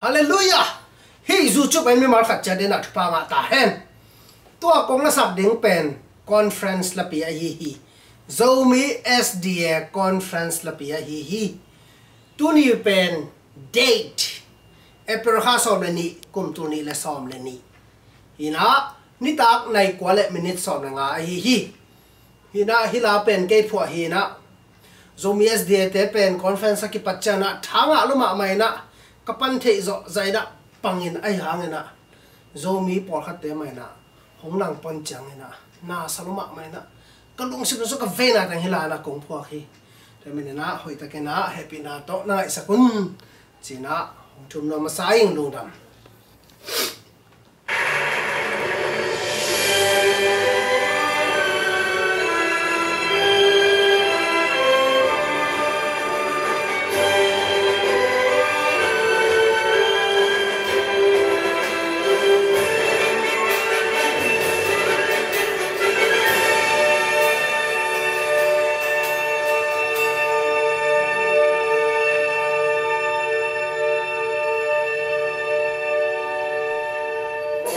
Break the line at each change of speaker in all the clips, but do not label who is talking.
Hallelujah. Hi zu chu ben mi mar khat cha de na thpa nga ta hen. Tua kong na sak ding pen conference lapi a hi. Zomisda Conference lapi a hi. Tuni pen date. April ha som le ni kum tu ni le som le ni. Hina ni tak nai kwale minute som nga a hi. Hina hila pen ke phwa hina. Zomisda te pen conference ki pachana thanga luma mai na kapan the zo zaina pangin ai hangena. Zomi por khat te mai na hongnang pon changena na saluma mai na kalung sim so ka vena tang hilana kong phwa khi te min na hoi ta ke na happy na to na isa kun china thum no ma saing lungdam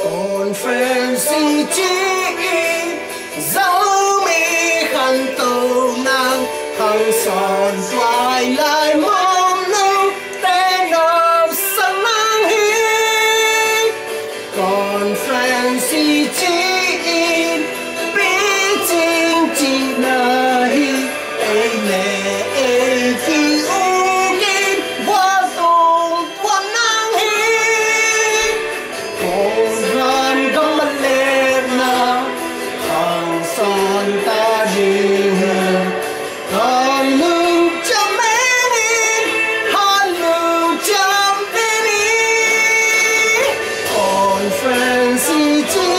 Conference chi dấu mi khăn tu nang khăn son toai lại mong nâu tên nộp sân mang hi Conference chi bi chính chi na hi ai lệ ai khi u kim hoa tung hoa nang hi son ta đi hàn lưu chăm bên hàn lưu chăm bên Conference chi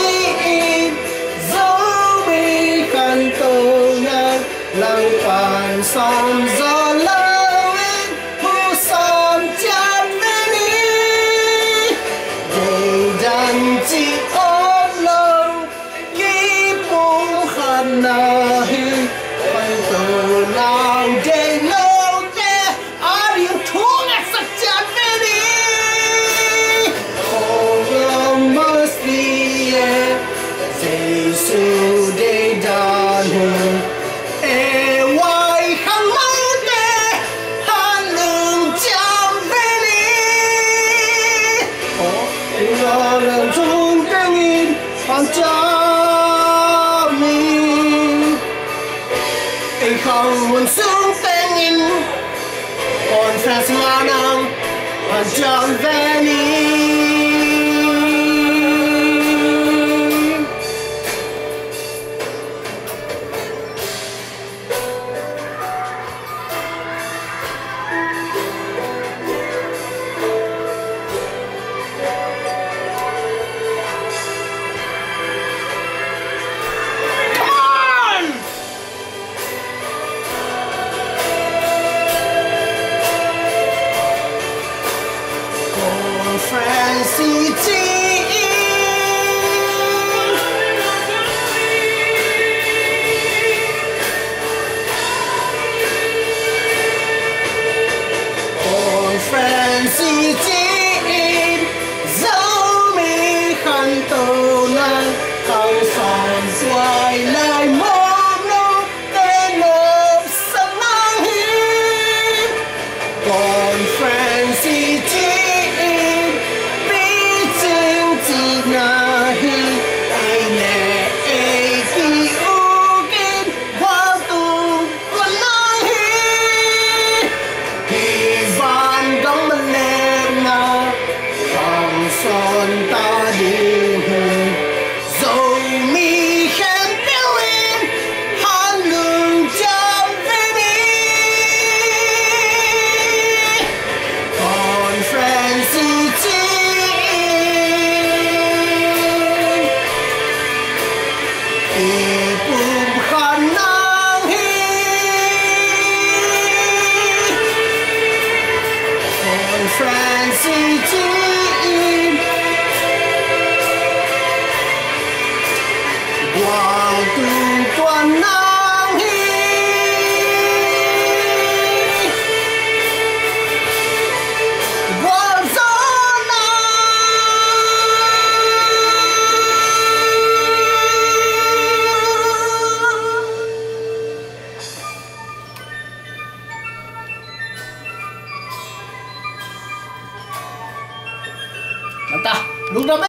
dấu bi khăn tô ngang lăng phàn son gió lâu hu son chăm bên dây đàn chi ôm lâu na hi quan tu lang de lo de are you thung at such a very oh must be say so de dan e wai khang mau de han lung cham very oh lo lang thung keng in han cha không muốn xuống tên in Conference nga nang hoàn trọn về ni Conference chi bi ta lúc đó